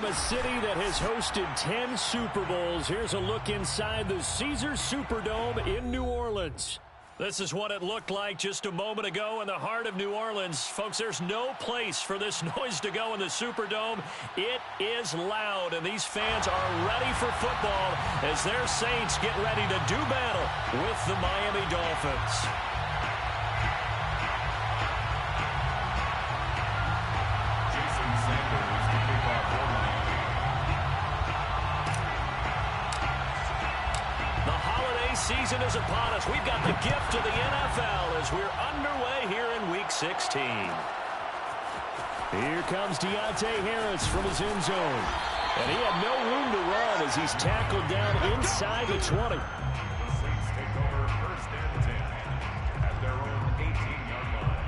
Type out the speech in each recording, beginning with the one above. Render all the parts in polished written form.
a city that has hosted 10 Super Bowls, here's a look inside the Caesars Superdome in New Orleans. This is what it looked like just a moment ago in the heart of New Orleans. Folks, there's no place for this noise to go in the Superdome. It is loud, and these fans are ready for football as their Saints get ready to do battle with the Miami Dolphins. Season is upon us. We've got the gift of the NFL as we're underway here in Week 16. Here comes Deontay Harris from his end zone. And he had no room to run as he's tackled down inside the 20. The Saints take over first and 10 at their own 18-yard line.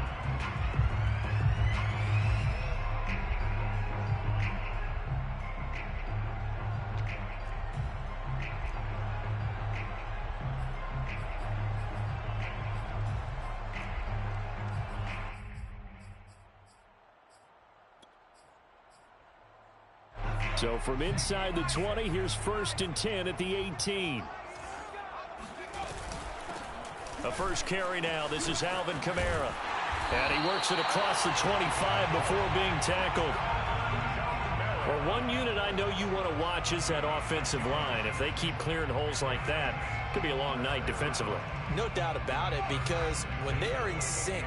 So from inside the 20, here's first and 10 at the 18. A first carry now. This is Alvin Kamara. And he works it across the 25 before being tackled. Well, one unit I know you want to watch is that offensive line. If they keep clearing holes like that, it could be a long night defensively. No doubt about it, because when they are in sync,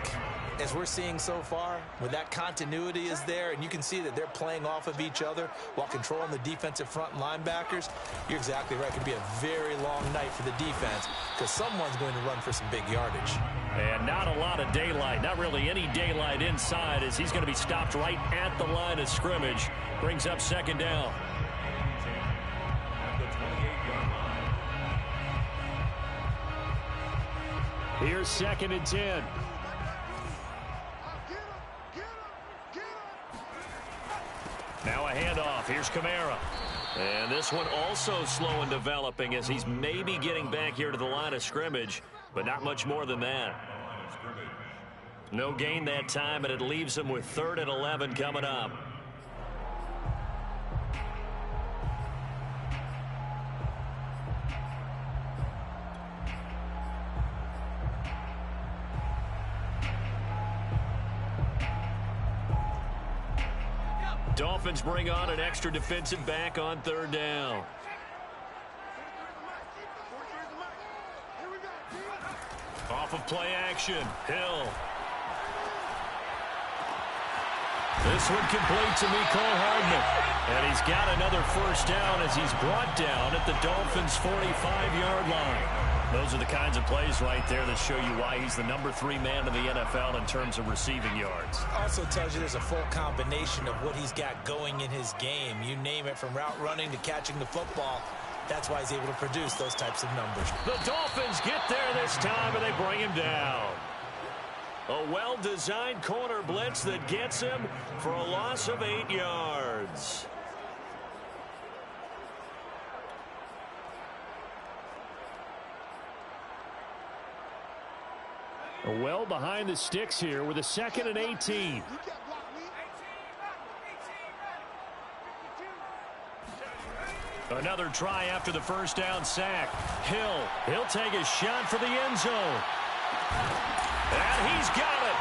as we're seeing so far, when that continuity is there and you can see that they're playing off of each other while controlling the defensive front linebackers, you're exactly right. It could be a very long night for the defense because someone's going to run for some big yardage. And not a lot of daylight, not really any daylight inside as he's going to be stopped right at the line of scrimmage. Brings up second down. Here's second and 10. Now a handoff. Here's Kamara. And this one also slow in developing as he's maybe getting back here to the line of scrimmage, but not much more than that. No gain that time, and it leaves him with 3rd and 11 coming up. Dolphins bring on an extra defensive back on 3rd down. Off of play action, Hill. This one complete to Mecole Hardman. And he's got another first down as he's brought down at the Dolphins' 45-yard line. Those are the kinds of plays right there that show you why he's the number 3 man in the NFL in terms of receiving yards. Also tells you there's a full combination of what he's got going in his game. You name it, from route running to catching the football. That's why he's able to produce those types of numbers. The Dolphins get there this time, and they bring him down. A well-designed corner blitz that gets him for a loss of 8 yards. Well behind the sticks here with a 2nd and 18. Another try after the first down sack. Hill, he'll take a shot for the end zone. And he's got it.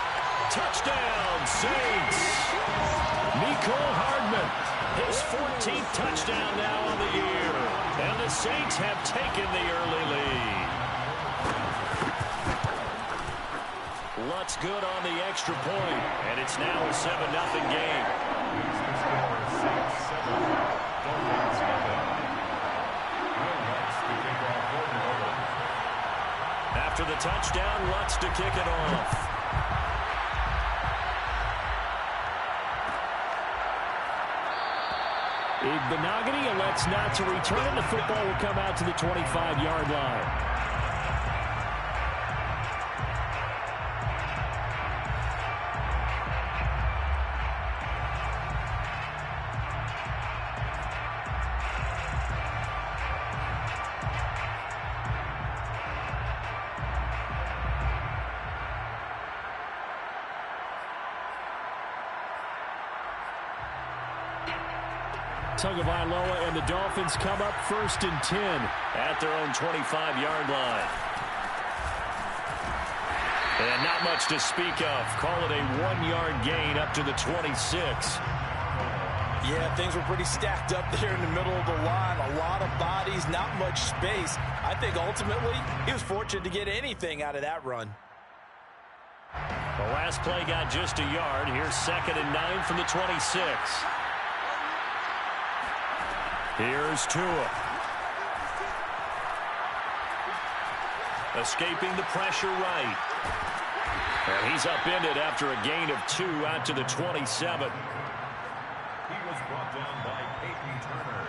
Touchdown, Saints. Mecole Hardman, his 14th touchdown now on the year. And the Saints have taken the early lead. Lutz good on the extra point, and it's now a 7-0 game. After the touchdown, Lutz to kick it off. Igbinoghene elects not to return, and the football will come out to the 25-yard line. Tagovailoa, and the Dolphins come up 1st and 10 at their own 25-yard line. And not much to speak of. Call it a 1-yard gain up to the 26. Yeah, things were pretty stacked up there in the middle of the line. A lot of bodies, not much space. I think ultimately he was fortunate to get anything out of that run. The last play got just a yard. Here's 2nd and 9 from the 26. Here's Tua. Escaping the pressure right. And he's upended after a gain of 2 out to the 27. He was brought down by Peyton Turner.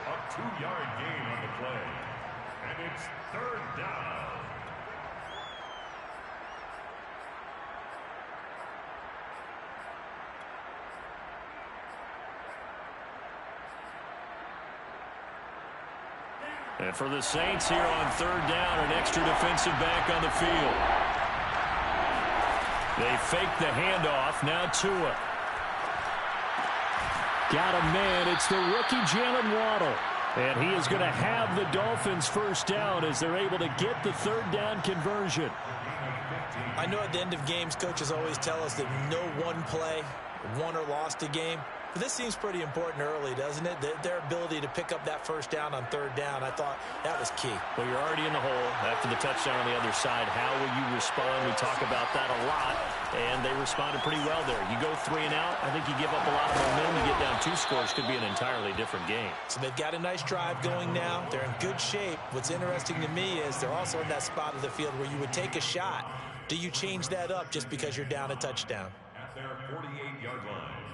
A 2-yard gain on the play. And it's 3rd down. And for the Saints here on 3rd down, an extra defensive back on the field. They fake the handoff. Now Tua. Got a man. It's the rookie Jalen Waddle. And he is going to have the Dolphins 1st down as they're able to get the 3rd down conversion. I know at the end of games, coaches always tell us that no one play won or lost a game. But this seems pretty important early, doesn't it? Their ability to pick up that 1st down on 3rd down, I thought that was key. Well, you're already in the hole after the touchdown on the other side. How will you respond? We talk about that a lot, and they responded pretty well there. You go 3 and out, I think you give up a lot of momentum. You get down 2 scores, could be an entirely different game. So they've got a nice drive going now. They're in good shape. What's interesting to me is they're also in that spot of the field where you would take a shot. Do you change that up just because you're down a touchdown? At their 48-yard line.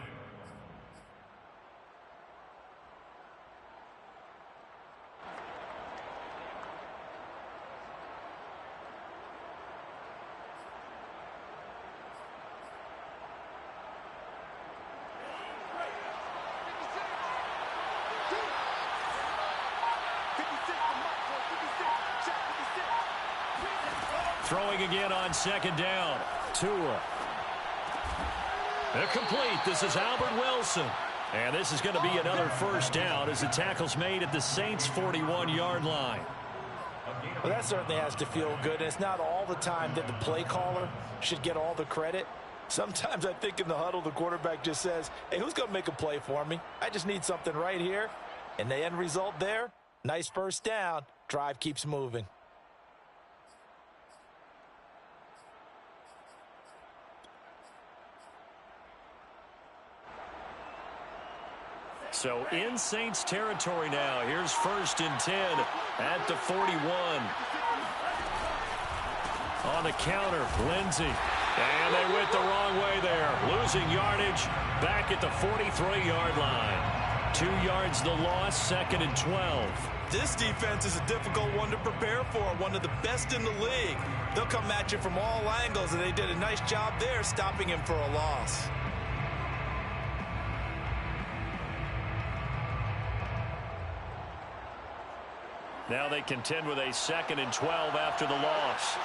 Throwing again on 2nd down. Tua. They're complete. This is Albert Wilson. And this is going to be another 1st down as the tackle's made at the Saints' 41-yard line. Well, that certainly has to feel good. And it's not all the time that the play caller should get all the credit. Sometimes I think in the huddle, the quarterback just says, hey, who's going to make a play for me? I just need something right here. And the end result there, nice 1st down. Drive keeps moving. So in Saints territory now. Here's 1st and 10 at the 41. On the counter, Lindsey. And they went the wrong way there. Losing yardage back at the 43-yard line. 2 yards the loss, 2nd and 12. This defense is a difficult one to prepare for, one of the best in the league. They'll come at you from all angles, and they did a nice job there stopping him for a loss. Now they contend with a 2nd and 12 after the loss.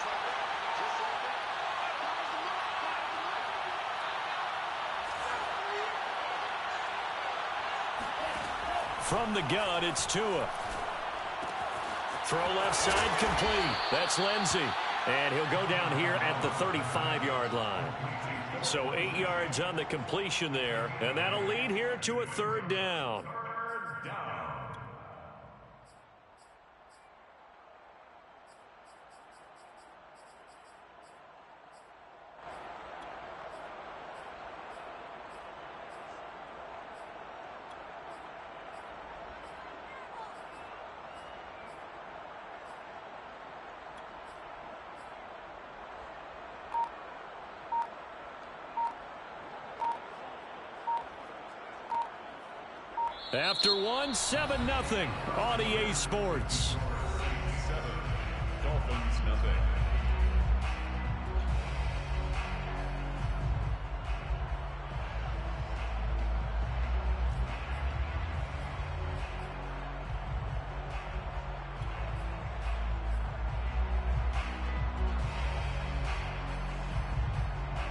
From the gun, it's Tua. Throw left side complete. That's Lindsey. And he'll go down here at the 35-yard line. So 8 yards on the completion there. And that'll lead here to a 3rd down. After one, 7-0 on EA Sports. 7, Dolphins nothing.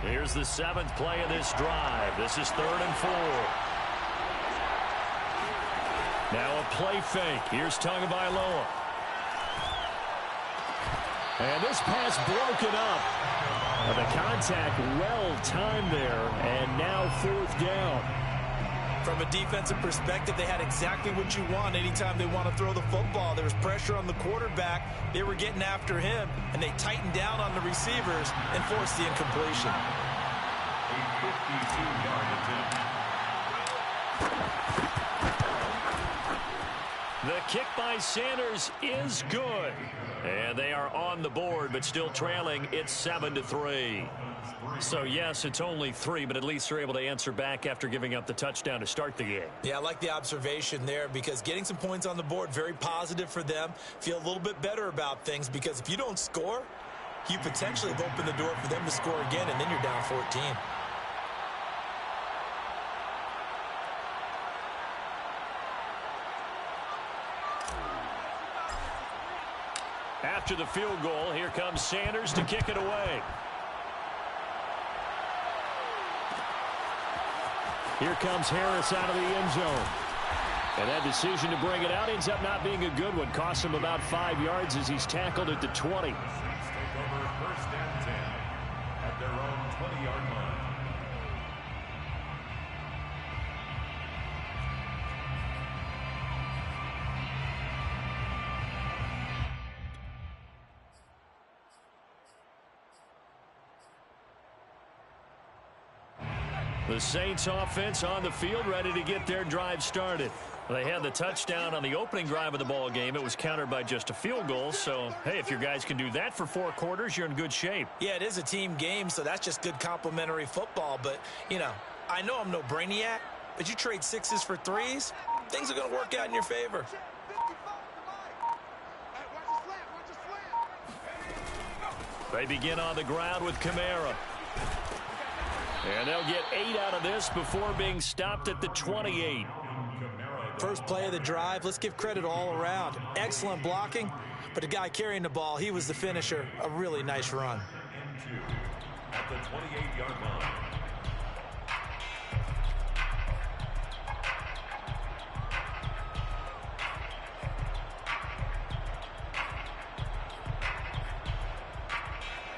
Here's the 7th play of this drive. This is 3rd and 4. Now a play fake. Here's Tagovailoa. And this pass broken up. The contact well timed there, and now 4th down. From a defensive perspective, they had exactly what you want anytime they want to throw the football. There was pressure on the quarterback. They were getting after him, and they tightened down on the receivers and forced the incompletion. A 52-yard attempt. The kick by Sanders is good. And they are on the board, but still trailing. It's 7-3. So, yes, it's only 3, but at least they're able to answer back after giving up the touchdown to start the game. Yeah, I like the observation there because getting some points on the board, very positive for them. Feel a little bit better about things because if you don't score, you potentially have opened the door for them to score again, and then you're down 14. After the field goal, here comes Sanders to kick it away. Here comes Harris out of the end zone. And that decision to bring it out ends up not being a good one. Costs him about 5 yards as he's tackled at the 20. Take over 1st and 10 at their own 20-yard line. The Saints offense on the field, ready to get their drive started. They had the touchdown on the opening drive of the ball game. It was countered by just a field goal. So, hey, if your guys can do that for 4 quarters, you're in good shape. Yeah, it is a team game, so that's just good complementary football. But, you know, I know I'm no brainiac, but you trade 6s for 3s, things are going to work out in your favor. They begin on the ground with Kamara. And they'll get 8 out of this before being stopped at the 28. First play of the drive, let's give credit all around. Excellent blocking, but the guy carrying the ball, he was the finisher. A really nice run. At the 28-yard line.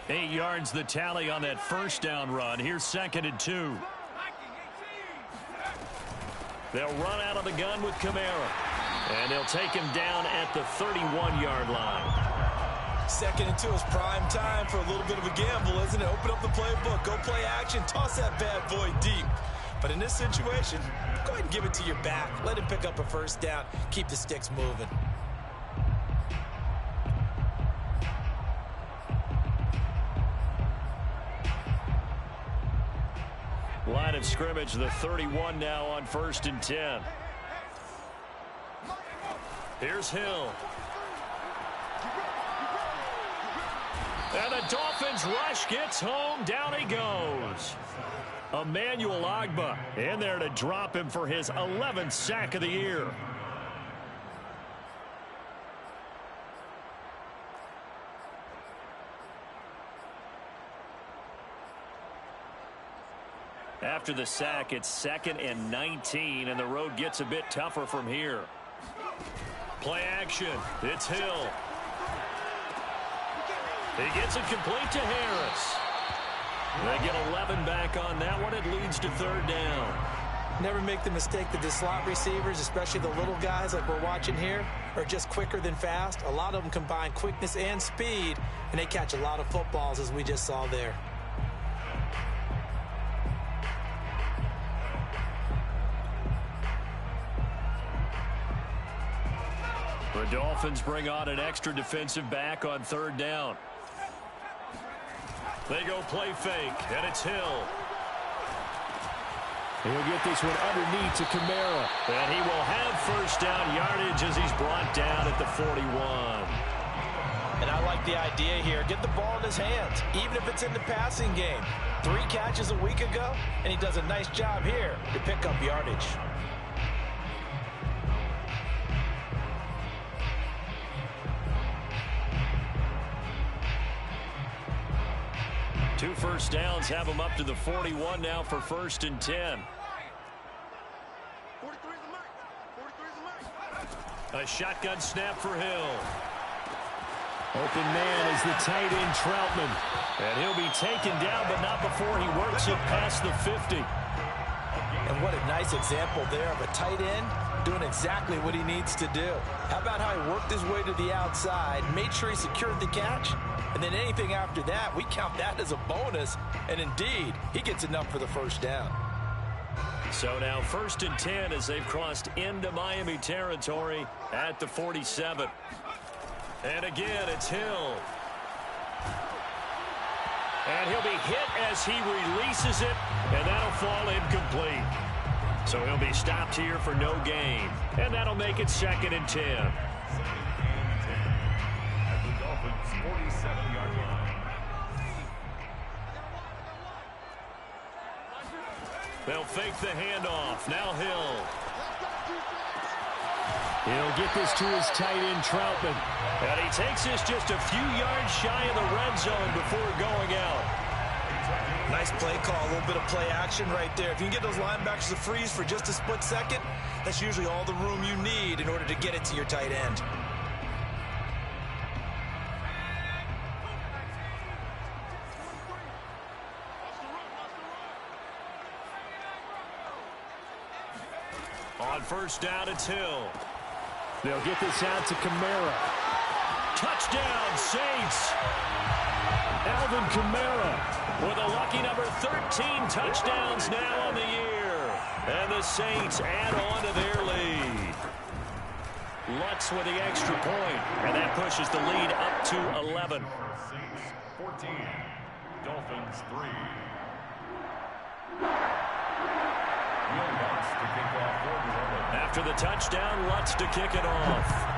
Eight yards the tally on that first down run. Here's 2nd and 2. They'll run out of the gun with Kamara. And they'll take him down at the 31-yard line. 2nd and 2 is prime time for a little bit of a gamble, isn't it? Open up the playbook, go play action, toss that bad boy deep. But in this situation, go ahead and give it to your back. Let him pick up a first down. Keep the sticks moving. Line of scrimmage, the 31 now on 1st and 10. Here's Hill. And the Dolphins rush gets home. Down he goes. Emmanuel Ogbah in there to drop him for his 11th sack of the year. After the sack, it's 2nd and 19, and the road gets a bit tougher from here. Play action. It's Hill. He gets it complete to Harris. They get 11 back on that one. It leads to 3rd down. Never make the mistake that the slot receivers, especially the little guys like we're watching here, are just quicker than fast. A lot of them combine quickness and speed, and they catch a lot of footballs, as we just saw there. The Dolphins bring on an extra defensive back on 3rd down. They go play fake, and it's Hill. He'll get this one underneath to Kamara. And he will have 1st down yardage as he's brought down at the 41. And I like the idea here. Get the ball in his hands, even if it's in the passing game. 3 catches a week ago, and he does a nice job here to pick up yardage. Two first downs have him up to the 41 now for 1st and 10. A shotgun snap for Hill. Open man is the tight end Troutman. And he'll be taken down, but not before he works it past the 50. And what a nice example there of a tight end doing exactly what he needs to do. How about how he worked his way to the outside, made sure he secured the catch, and then anything after that, we count that as a bonus. And indeed, he gets enough for the first down. So now 1st and 10 as they've crossed into Miami territory at the 47. And again, it's Hill. And he'll be hit as he releases it, and that'll fall incomplete. So he'll be stopped here for no gain. And that'll make it 2nd and 10. At the Dolphins' 47-yard line. They'll fake the handoff. Now Hill. He'll get this to his tight end, Troutman. And he takes this just a few yards shy of the red zone before going out. Nice play call, a little bit of play action right there. If you can get those linebackers to freeze for just a split second, that's usually all the room you need in order to get it to your tight end. On 1st down, it's Hill. They'll get this out to Kamara. Touchdown, Saints. Alvin Kamara with a lucky number 13 touchdowns now on the year. And the Saints add on to their lead. Lutz with the extra point, and that pushes the lead up to 11. Saints 14, Dolphins 3. Will Lutz to kick off for New Orleans. After the touchdown, Lutz to kick it off.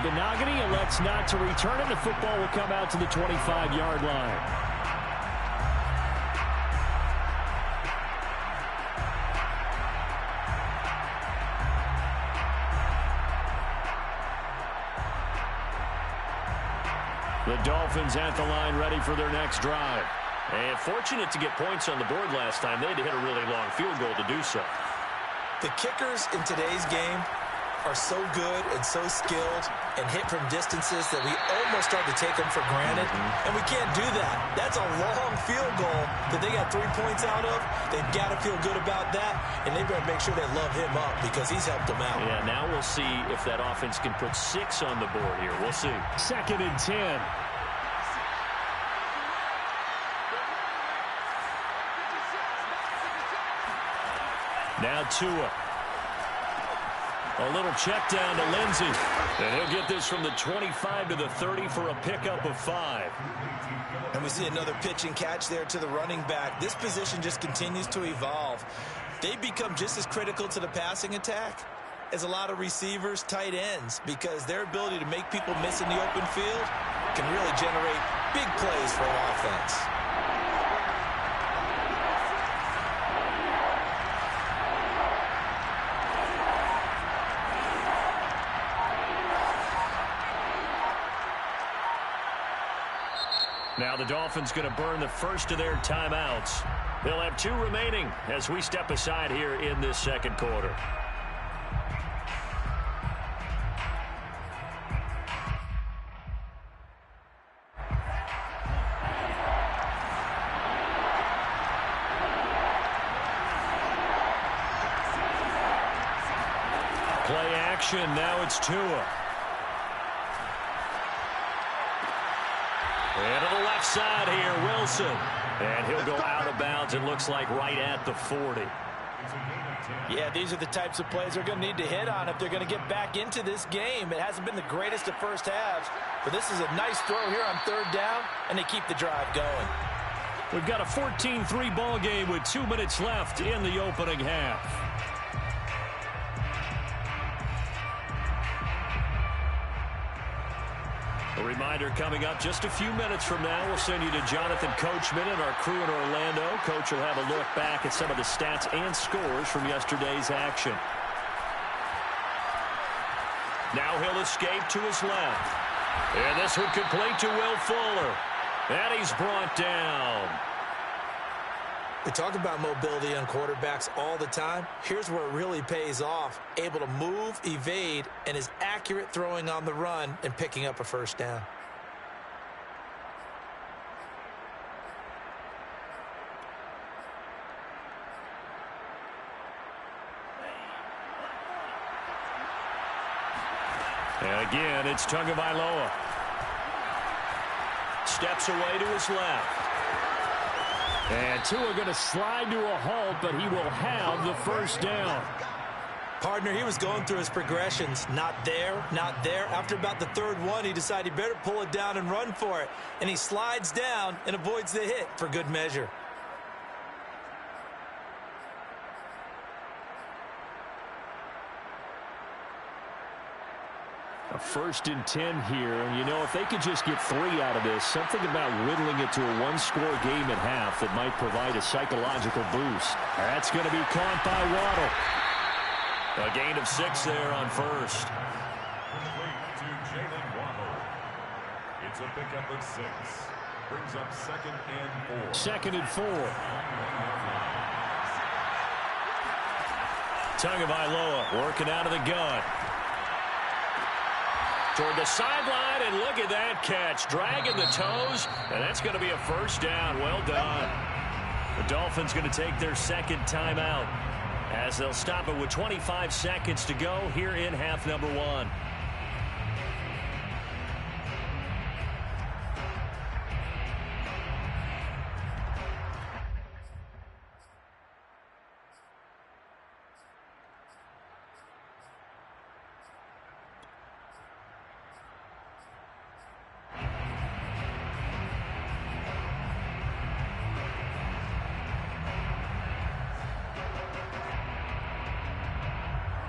Benogany elects not to return it. The football will come out to the 25-yard line. The Dolphins at the line ready for their next drive. And fortunate to get points on the board last time. They had to hit a really long field goal to do so. The kickers in today's game are so good and so skilled and hit from distances that we almost start to take them for granted. And we can't do that. That's a long field goal that they got 3 points out of. They've got to feel good about that, and they better make sure they love him up because he's helped them out. Yeah, now we'll see if that offense can put 6 on the board here. We'll see. 2nd and 10. Now Tua. A little check down to Lindsey. And he'll get this from the 25 to the 30 for a pickup of 5. And we see another pitch and catch there to the running back. This position just continues to evolve. They become just as critical to the passing attack as a lot of receivers, tight ends, because their ability to make people miss in the open field can really generate big plays for an offense. Now the Dolphins going to burn the first of their timeouts. They'll have 2 remaining as we step aside here in this second quarter. Play action. Now it's Tua. And to the left side here, Wilson. And he'll go out of bounds, it looks like, right at the 40. Yeah, these are the types of plays they're going to need to hit on if they're going to get back into this game. It hasn't been the greatest of first halves, but this is a nice throw here on 3rd down, and they keep the drive going. We've got a 14-3 ball game with 2 minutes left in the opening half. A reminder coming up just a few minutes from now, we'll send you to Jonathan Coachman and our crew in Orlando. Coach will have a look back at some of the stats and scores from yesterday's action. Now he'll escape to his left. And this one complete to Will Fuller. And he's brought down. We talk about mobility on quarterbacks all the time. Here's where it really pays off. Able to move, evade, and is accurate throwing on the run and picking up a first down. And again, it's Tagovailoa. Steps away to his left. And Tua going to slide to a halt, but he will have the first down. Partner, he was going through his progressions. Not there, not there. After about the third one, he decided he better pull it down and run for it. And he slides down and avoids the hit for good measure. A 1st and 10 here, and you know, if they could just get 3 out of this, something about whittling it to a one-score game at half that might provide a psychological boost. That's going to be caught by Waddle. A gain of 6 there on first. Complete to Jalen Waddle. It's a pickup of 6. Brings up 2nd and 4. 2nd and 4. Tagovailoa working out of the gun. Toward the sideline, and look at that catch. Dragging the toes, and that's going to be a first down. Well done. The Dolphins going to take their 2nd timeout as they'll stop it with 25 seconds to go here in half number 1.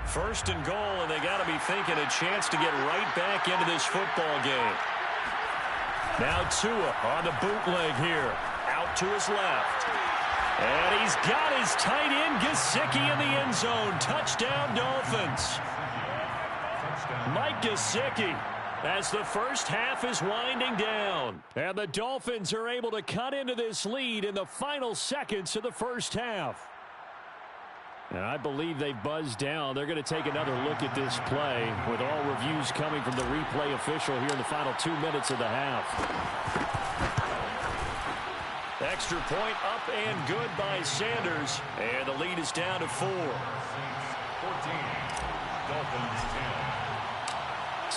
First and goal, and they got to be thinking a chance to get right back into this football game. Now Tua on the bootleg here. Out to his left. And he's got his tight end Gesicki in the end zone. Touchdown, Dolphins. Mike Gesicki as the first half is winding down. And the Dolphins are able to cut into this lead in the final seconds of the first half. And I believe they buzzed down. They're going to take another look at this play with all reviews coming from the replay official here in the final 2 minutes of the half. Extra point up and good by Sanders. And the lead is down to 4. 14. Dolphins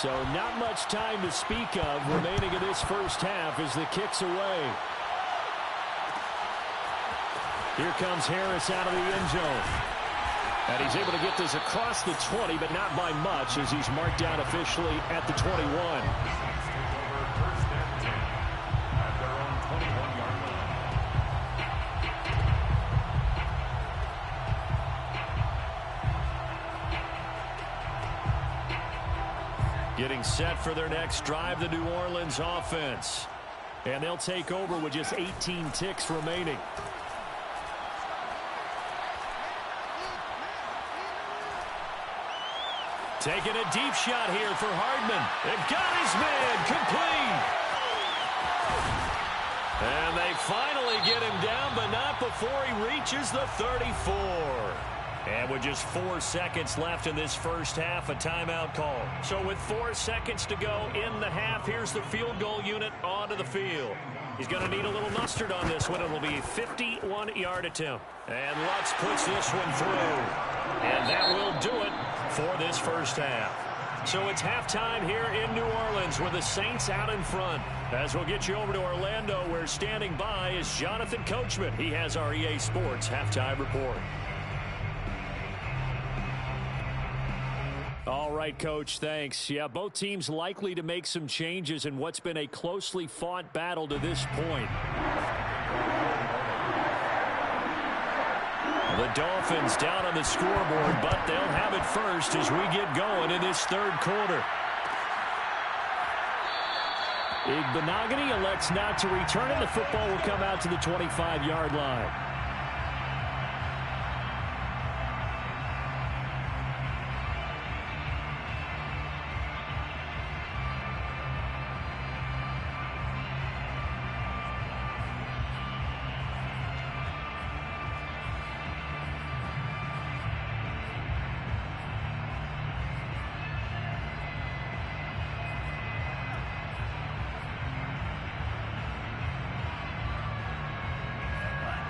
10. So not much time to speak of remaining in this first half as the kick's away. Here comes Harris out of the end zone. And he's able to get this across the 20, but not by much as he's marked down officially at the 21. First and 10 at their own 21-yard line. Getting set for their next drive, the New Orleans offense. And they'll take over with just 18 ticks remaining. Taking a deep shot here for Hardman. They've got his man complete. And they finally get him down, but not before he reaches the 34. And with just 4 seconds left in this first half, a timeout call. So with 4 seconds to go in the half, here's the field goal unit onto the field. He's going to need a little mustard on this one. It'll be a 51-yard attempt. And Lutz puts this one through. And that will do it for this first half. So it's halftime here in New Orleans with the Saints out in front. As we'll get you over to Orlando, where standing by is Jonathan Coachman. He has our EA Sports halftime report. All right, Coach, thanks. Yeah, both teams likely to make some changes in what's been a closely fought battle to this point. The Dolphins down on the scoreboard, but they'll have it first as we get going in this third quarter. Igbinoghene elects not to return it. The football will come out to the 25-yard line.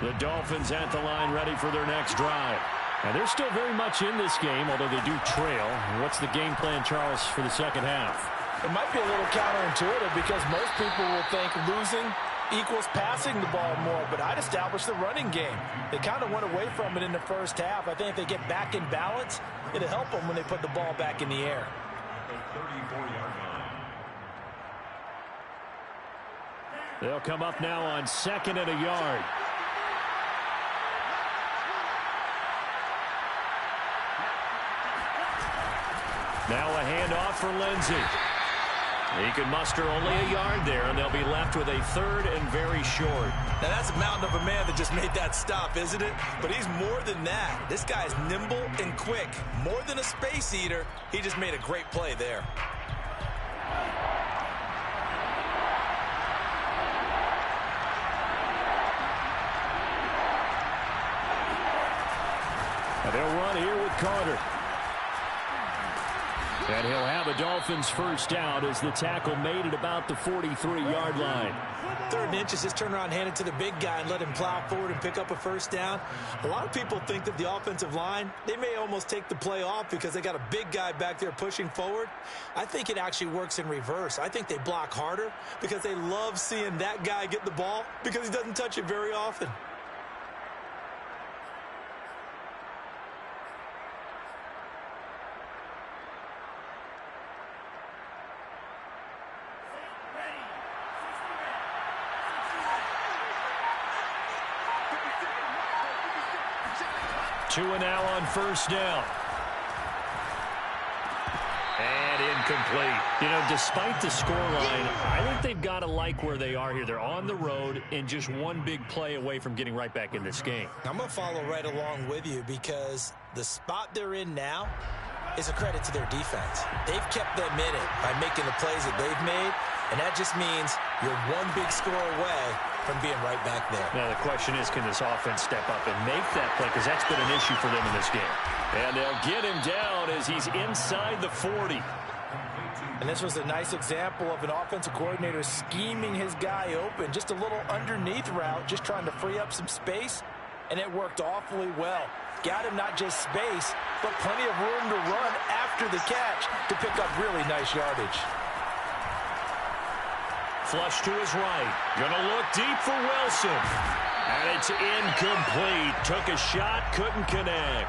The Dolphins at the line ready for their next drive. And they're still very much in this game, although they do trail. What's the game plan, Charles, for the second half? It might be a little counterintuitive because most people will think losing equals passing the ball more, but I'd establish the running game. They kind of went away from it in the first half. I think if they get back in balance, it'll help them when they put the ball back in the air. The 34-yard line. They'll come up now on 2nd and a yard. Now a handoff for Lindsey. He can muster only a yard there, and they'll be left with a 3rd and very short. Now, that's a mountain of a man that just made that stop, isn't it? But he's more than that. This guy's nimble and quick. More than a space eater, he just made a great play there. And they'll run here with Carter. And he'll have a Dolphins first down as the tackle made at about the 43-yard line. 3rd and inches, just turn around, hand it to the big guy and let him plow forward and pick up a first down. A lot of people think that the offensive line, they may almost take the play off because they got a big guy back there pushing forward. I think it actually works in reverse. I think they block harder because they love seeing that guy get the ball because he doesn't touch it very often. Tua now on first down. And incomplete. You know, despite the scoreline, I think they've got to like where they are here. They're on the road and just one big play away from getting right back in this game. I'm going to follow right along with you because the spot they're in now is a credit to their defense. They've kept them in it by making the plays that they've made, and that just means you're one big score away from being right back there. Now the question is, can this offense step up and make that play? Because that's been an issue for them in this game. And they'll get him down as he's inside the 40. And this was a nice example of an offensive coordinator scheming his guy open. Just a little underneath route, just trying to free up some space, and it worked awfully well. Got him not just space, but plenty of room to run after the catch to pick up really nice yardage. Flush to his right. Gonna look deep for Wilson. And it's incomplete. Took a shot, couldn't connect.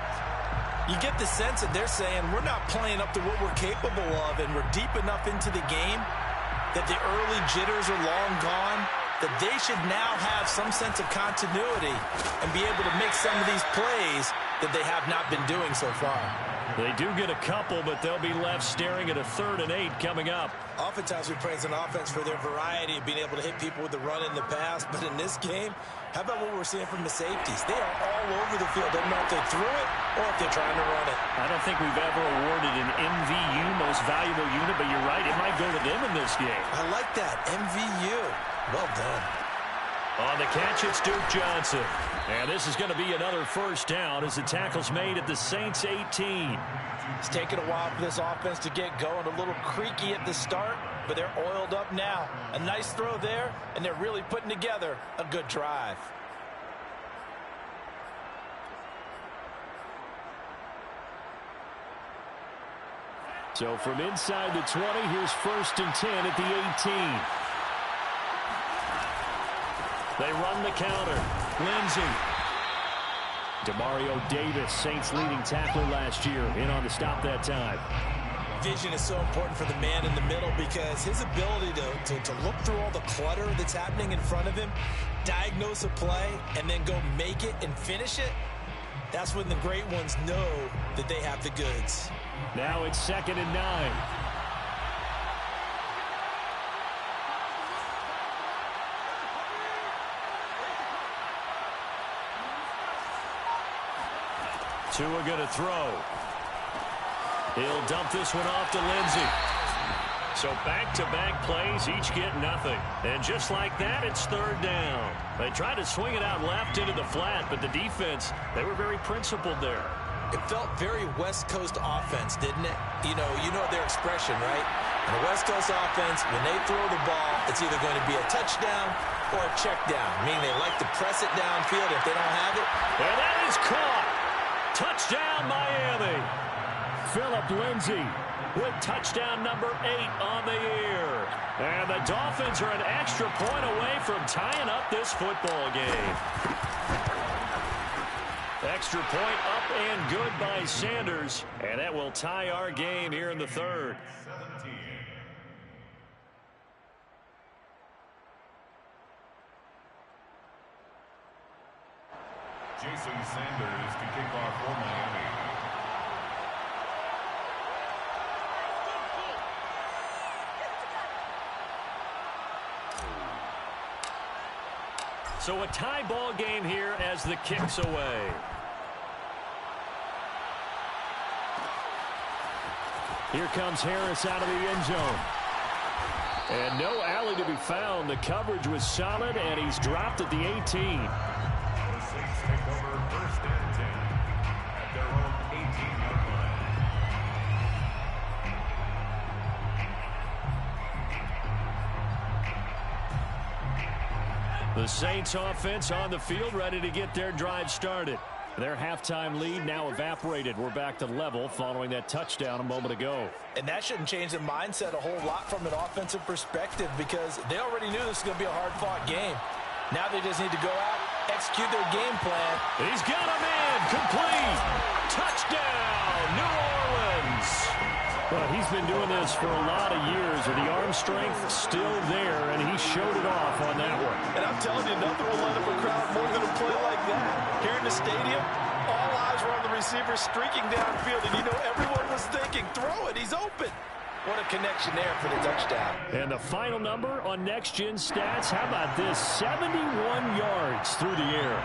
You get the sense that they're saying we're not playing up to what we're capable of, and we're deep enough into the game that the early jitters are long gone, that they should now have some sense of continuity and be able to make some of these plays that they have not been doing so far. They do get a couple, but they'll be left staring at a 3rd and 8 coming up. Oftentimes we praise an offense for their variety of being able to hit people with the run in the pass, but in this game, how about what we're seeing from the safeties? They are all over the field. Doesn't matter if they threw it or if they're trying to run it. I don't think we've ever awarded an MVU, most valuable unit, but you're right, it might go to them in this game. I like that, MVU. Well done. On the catch, it's Duke Johnson. And this is going to be another first down as the tackle's made at the Saints 18. It's taken a while for this offense to get going. A little creaky at the start, but they're oiled up now. A nice throw there, and they're really putting together a good drive. So from inside the 20, here's 1st and 10 at the 18. They run the counter. Lindsey. Demario Davis, Saints leading tackler last year, in on the stop that time. Vision is so important for the man in the middle because his ability to look through all the clutter that's happening in front of him, diagnose a play, and then go make it and finish it, that's when the great ones know that they have the goods. Now it's 2nd and 9. Tua going to throw. He'll dump this one off to Lindsey. So back-to-back plays, each get nothing. And just like that, it's 3rd down. They tried to swing it out left into the flat, but the defense, they were very principled there. It felt very West Coast offense, didn't it? You know their expression, right? In a West Coast offense, when they throw the ball, it's either going to be a touchdown or a check down, meaning they like to press it downfield if they don't have it. And that is caught. Touchdown, Miami. Phillip Lindsay with touchdown number 8 on the year. And the Dolphins are an extra point away from tying up this football game. Extra point up and good by Sanders. And that will tie our game here in the third. Jason Sanders to kick off for Miami. So a tie ball game here as the kick's away. Here comes Harris out of the end zone. And no alley to be found. The coverage was solid, and he's dropped at the 18. The Saints take over first and 10 at their own 18-yard line. The Saints offense on the field, ready to get their drive started. Their halftime lead now evaporated. We're back to level following that touchdown a moment ago. And that shouldn't change the mindset a whole lot from an offensive perspective because they already knew this was going to be a hard-fought game. Now they just need to go out, execute their game plan. He's got him in. Complete. Touchdown, New Orleans. Well, he's been doing this for a lot of years, with the arm strength still there, and he showed it off on that one. And I'm telling you, nothing will light up a crowd more than a play like that. Here in the stadium, all eyes were on the receiver streaking downfield, and you know everyone was thinking, throw it, he's open. What a connection there for the touchdown. And the final number on Next Gen Stats, how about this? 71 yards through the air.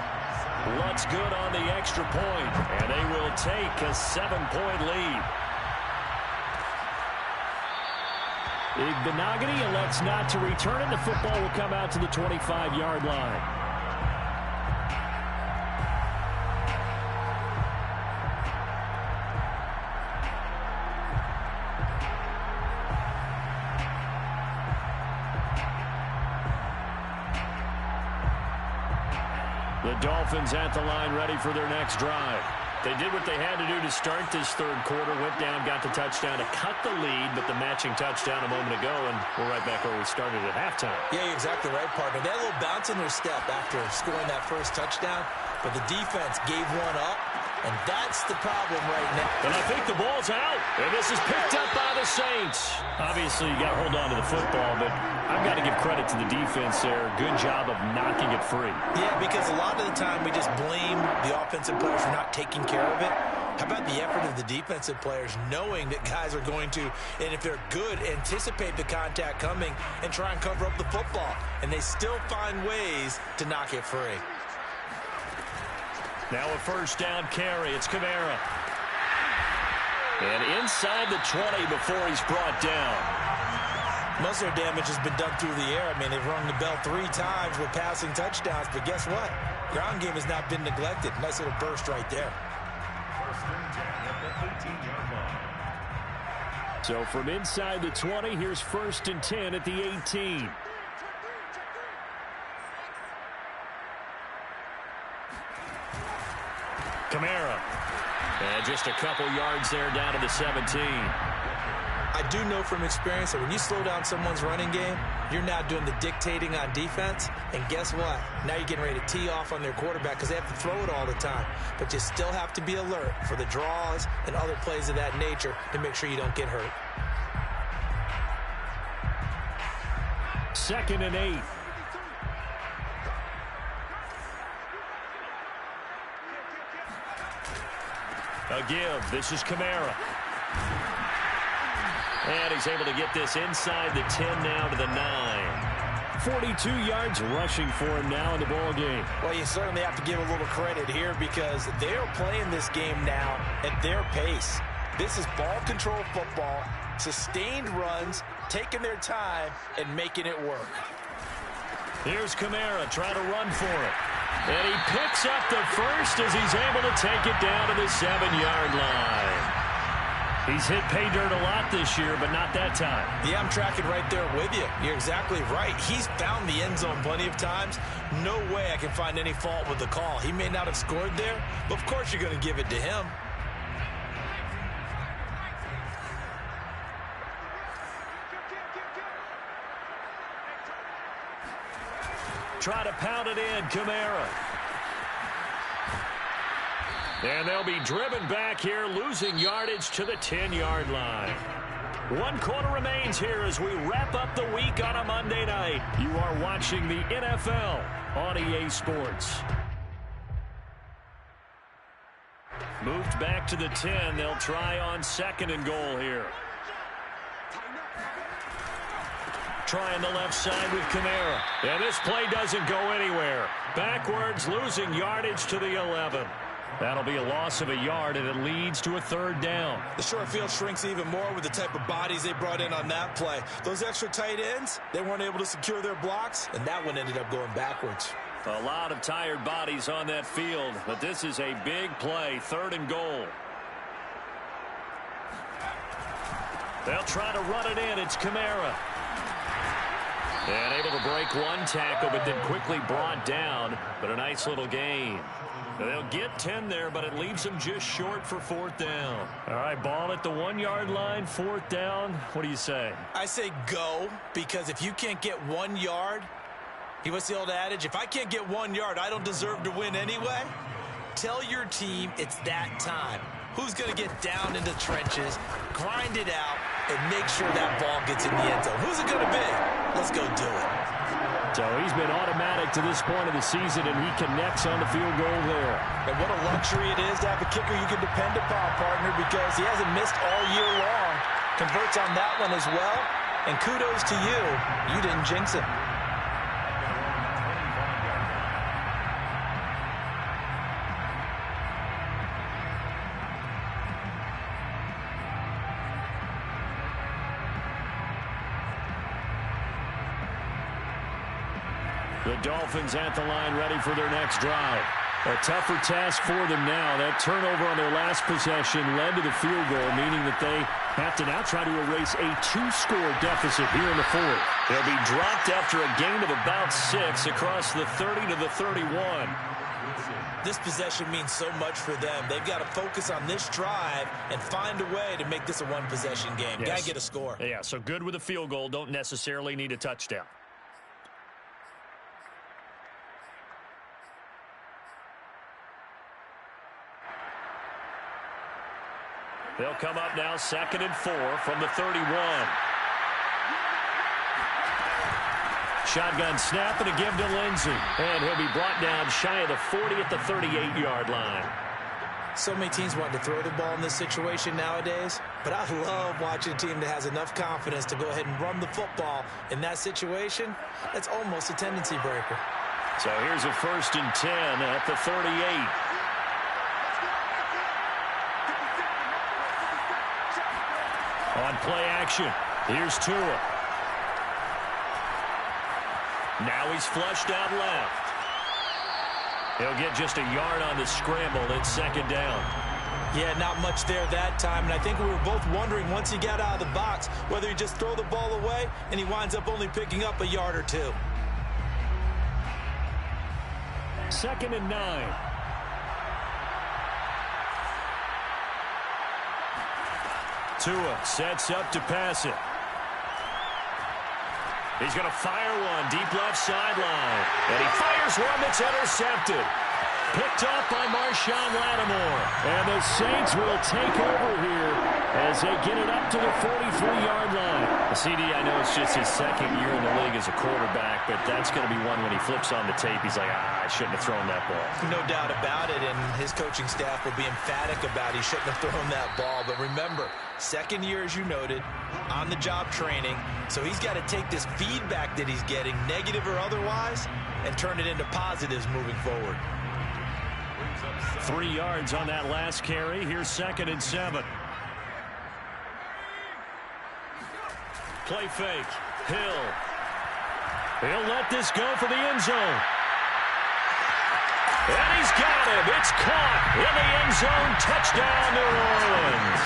What's good on the extra point, and they will take a 7-point lead. Igbenogany elects not to return it. The football will come out to the 25-yard line. The Dolphins at the line ready for their next drive. They did what they had to do to start this third quarter, went down, got the touchdown to cut the lead, but the matching touchdown a moment ago, and we're right back where we started at halftime. Yeah, you're exactly right, partner. They had a little bounce in their step after scoring that first touchdown, but the defense gave one up, and that's the problem right now. And I think the ball's out, and this is picked up by the Saints. Obviously, you got to hold on to the football, but I've got to give credit to the defense there. Good job of knocking it free. Yeah, because a lot of the time we just blame the offensive players for not taking care of it. How about the effort of the defensive players knowing that guys are going to, and if they're good, anticipate the contact coming and try and cover up the football. And they still find ways to knock it free. Now a first down carry. It's Kamara. And inside the 20 before he's brought down. Most of their damage has been done through the air. I mean, they've rung the bell 3 times with passing touchdowns, but guess what? Ground game has not been neglected. Nice little burst right there. First and 10 at the 18-yard line. So from inside the 20, here's first and 10 at the 18. Kamara. And just a couple yards there down to the 17. I do know from experience that when you slow down someone's running game, you're now doing the dictating on defense. And guess what? Now you're getting ready to tee off on their quarterback because they have to throw it all the time. But you still have to be alert for the draws and other plays of that nature to make sure you don't get hurt. 2nd and 8. A give. This is Kamara. And he's able to get this inside the 10 now to the 9. 42 yards rushing for him now in the ball game. Well, you certainly have to give a little credit here because they're playing this game now at their pace. This is ball control football, sustained runs, taking their time, and making it work. Here's Kamara trying to run for it. And he picks up the first as he's able to take it down to the 7-yard line. He's hit pay dirt a lot this year, but not that time. Yeah, I'm tracking right there with you. You're exactly right. He's found the end zone plenty of times. No way I can find any fault with the call. He may not have scored there, but of course you're going to give it to him. Try to pound it in, Kamara. And they'll be driven back here, losing yardage to the 10-yard line. 1 quarter remains here as we wrap up the week on a Monday night. You are watching the NFL on EA Sports. Moved back to the 10. They'll try on 2nd and goal here. Trying the left side with Kamara. And this play doesn't go anywhere. Backwards, losing yardage to the 11. That'll be a loss of a yard, and it leads to a 3rd down. The short field shrinks even more with the type of bodies they brought in on that play. Those extra tight ends, they weren't able to secure their blocks, and that one ended up going backwards. A lot of tired bodies on that field, but this is a big play, 3rd and goal. They'll try to run it in. It's Kamara. And able to break 1 tackle, but then quickly brought down. But a nice little gain. They'll get 10 there, but it leaves them just short for 4th down. All right, ball at the 1-yard line, 4th down. What do you say? I say go, because if you can't get 1 yard, what's the old adage? If I can't get 1 yard, I don't deserve to win anyway. Tell your team it's that time. Who's going to get down into the trenches, grind it out, and make sure that ball gets in the end zone? Who's it going to be? Let's go do it. So he's been automatic to this point of the season, and he connects on the field goal there. And what a luxury it is to have a kicker you can depend upon, partner, because he hasn't missed all year long. Converts on that one as well. And kudos to you. You didn't jinx him. The Dolphins at the line ready for their next drive. A tougher task for them now. That turnover on their last possession led to the field goal, meaning that they have to now try to erase a 2-score deficit here in the 4th. They'll be dropped after a gain of about 6 across the 30 to the 31. This possession means so much for them. They've got to focus on this drive and find a way to make this a 1-possession game. Yes. Got to get a score. Yeah, so good with a field goal. Don't necessarily need a touchdown. They'll come up now 2nd and 4 from the 31. Shotgun snap and a give to Lindsey. And he'll be brought down shy of the 40 at the 38-yard line. So many teams want to throw the ball in this situation nowadays, but I love watching a team that has enough confidence to go ahead and run the football in that situation. That's almost a tendency breaker. So here's a 1st and 10 at the 38. On play action, here's Tua. Now he's flushed out left. He'll get just a yard on the scramble. It's 2nd down. Yeah, not much there that time, and I think we were both wondering once he got out of the box whether he just throw the ball away and he winds up only picking up a yard or 2. 2nd and 9. Tua sets up to pass it. He's going to fire one deep left sideline. And he fires one that's intercepted. Picked off by Marshawn Lattimore. And the Saints will take over here as they get it up to the 43-yard line. The CD, I know it's just his 2nd year in the league as a quarterback, but that's going to be one when he flips on the tape, he's like, I shouldn't have thrown that ball. No doubt about it, and his coaching staff will be emphatic about he shouldn't have thrown that ball. But remember, 2nd year, as you noted, on-the-job training, so he's got to take this feedback that he's getting, negative or otherwise, and turn it into positives moving forward. 3 yards on that last carry. Here's 2nd and 7. Play fake. Hill. He'll let this go for the end zone. And he's got him. It's caught in the end zone. Touchdown, New Orleans.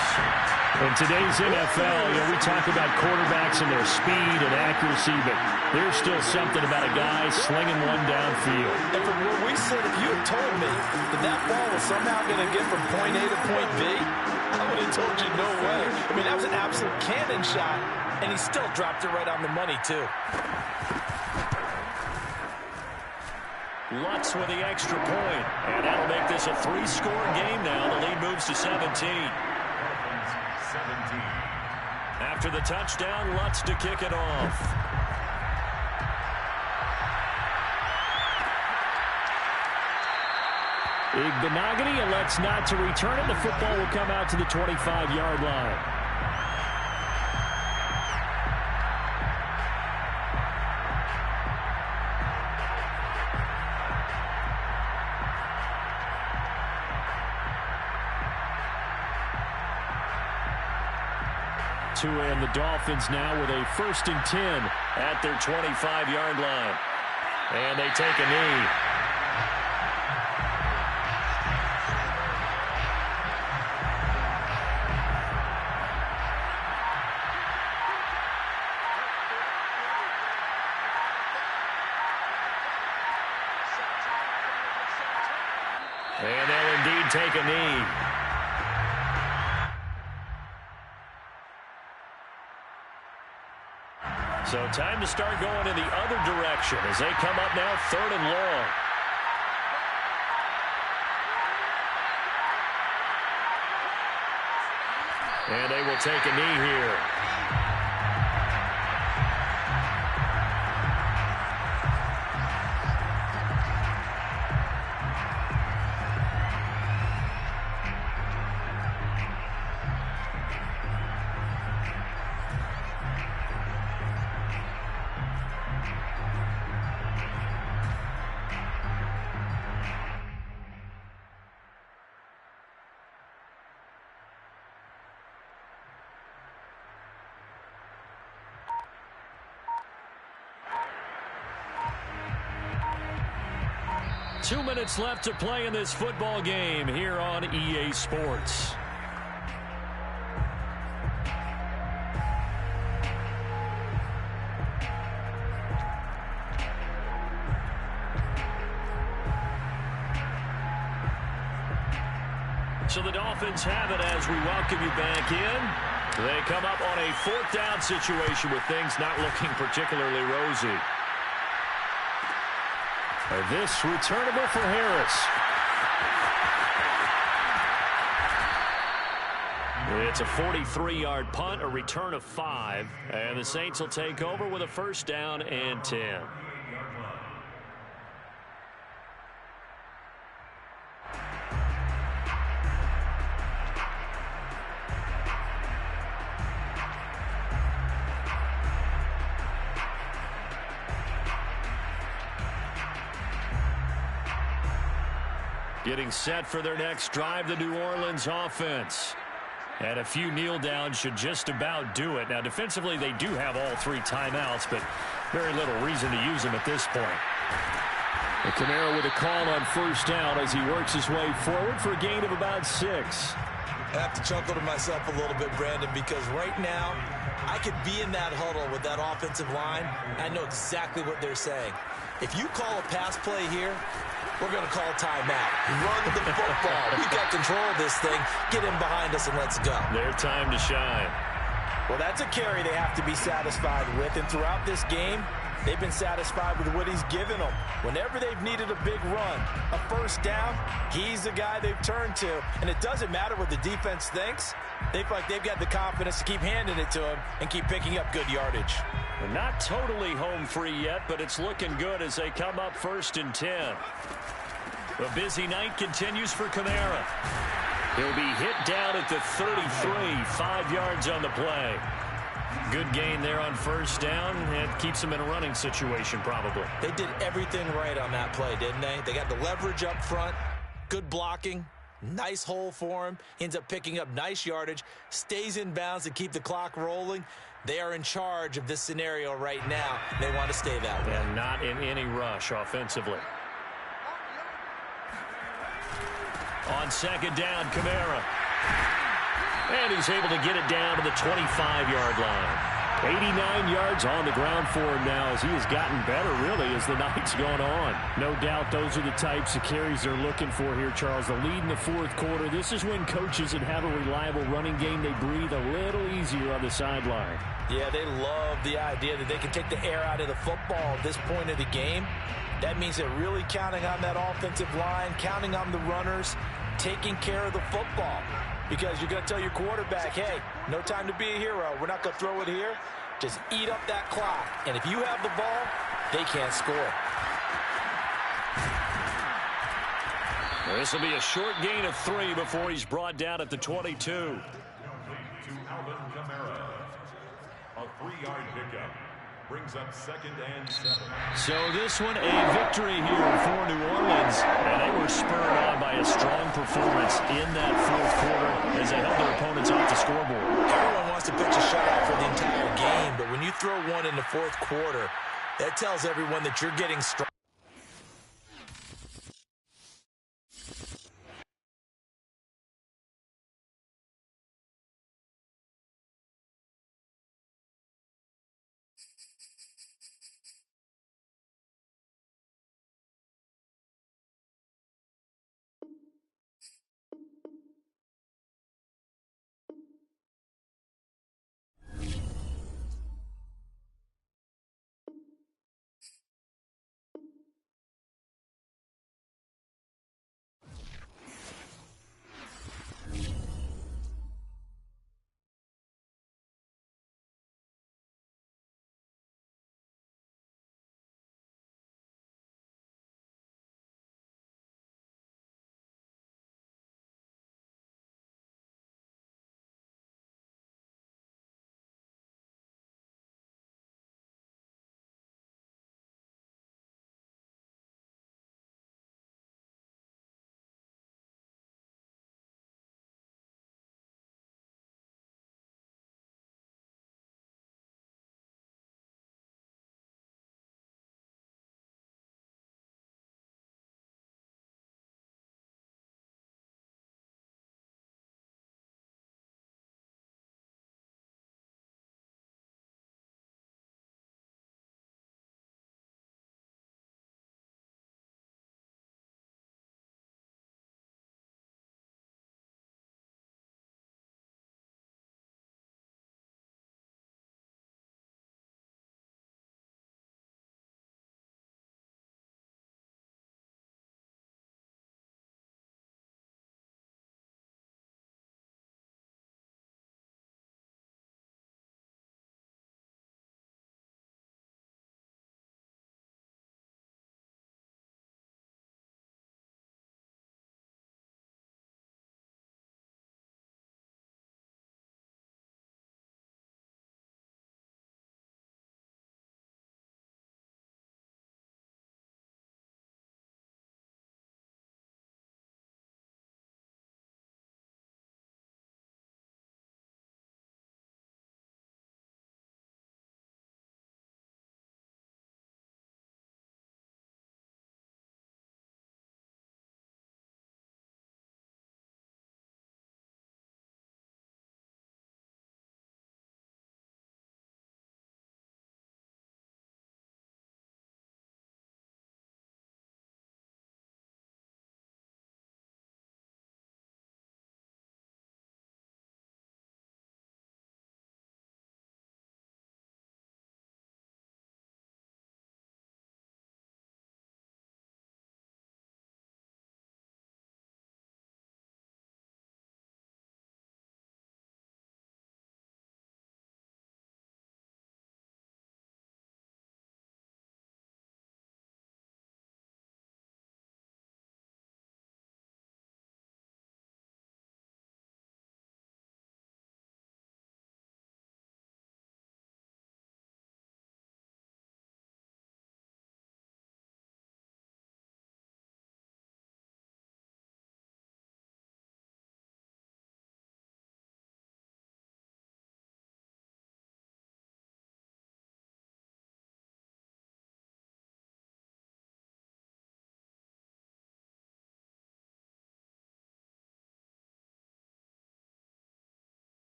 In today's NFL, we talk about quarterbacks and their speed and accuracy, but there's still something about a guy slinging one downfield. And from where we sit, if you had told me that ball was somehow going to get from point A to point B, I would have told you no way. I mean, that was an absolute cannon shot, and he still dropped it right on the money, too. Lutz with the extra point, and that'll make this a 3-score game now. The lead moves to 17. 17. After the touchdown, Lutz to kick it off. Igbenogany elects not to return it. The football will come out to the 25-yard line. And the Dolphins now with a 1st and 10 at their 25-yard line. And they take a knee. And they'll indeed take a knee. So time to start going in the other direction as they come up now 3rd and long. And they will take a knee here. Two minutes left to play in this football game here on EA Sports. So the Dolphins have it as we welcome you back in. They come up on a 4th down situation with things not looking particularly rosy. This returnable for Harris. It's a 43-yard punt, a return of 5, and the Saints will take over with a 1st down and 10. Getting set for their next drive, the New Orleans offense. And a few kneel downs should just about do it. Now, defensively, they do have all 3 timeouts, but very little reason to use them at this point. And Kamara with a call on 1st down as he works his way forward for a gain of about 6. I have to chuckle to myself a little bit, Brandon, because right now I could be in that huddle with that offensive line. I know exactly what they're saying. If you call a pass play here, we're going to call timeout. Run the football. We've got control of this thing. Get in behind us and let's go. Their time to shine. Well, that's a carry they have to be satisfied with. And throughout this game, they've been satisfied with what he's given them. Whenever they've needed a big run, a 1st down, he's the guy they've turned to. And it doesn't matter what the defense thinks. They feel like they've got the confidence to keep handing it to him and keep picking up good yardage. They're not totally home free yet, but it's looking good as they come up 1st and 10. The busy night continues for Kamara. He'll be hit down at the 33, 5 yards on the play. Good gain there on 1st down, and keeps him in a running situation probably. They did everything right on that play, didn't they? They got the leverage up front, good blocking, nice hole for him. He ends up picking up nice yardage, stays in bounds to keep the clock rolling. They are in charge of this scenario right now. They want to stay that way. And not in any rush offensively. On 2nd down, Kamara. And he's able to get it down to the 25-yard line. 89 yards on the ground for him now as he has gotten better, really, as the night's gone on. No doubt those are the types of carries they're looking for here, Charles. The lead in the fourth quarter. This is when coaches that have a reliable running game, they breathe a little easier on the sideline. Yeah, they love the idea that they can take the air out of the football at this point of the game. That means they're really counting on that offensive line, counting on the runners, taking care of the football. Because you're going to tell your quarterback, hey, no time to be a hero. We're not going to throw it here. Just eat up that clock. And if you have the ball, they can't score. This will be a short gain of 3 before he's brought down at the 22. To Alvin Kamara. A 3-yard pickup. Brings up 2nd and 7. So this one, a victory here for New Orleans. And they were spurred on by a strong performance in that fourth quarter as they held their opponents off the scoreboard. Everyone wants to pitch a shutout for the entire game, but when you throw one in the fourth quarter, that tells everyone that you're getting strong.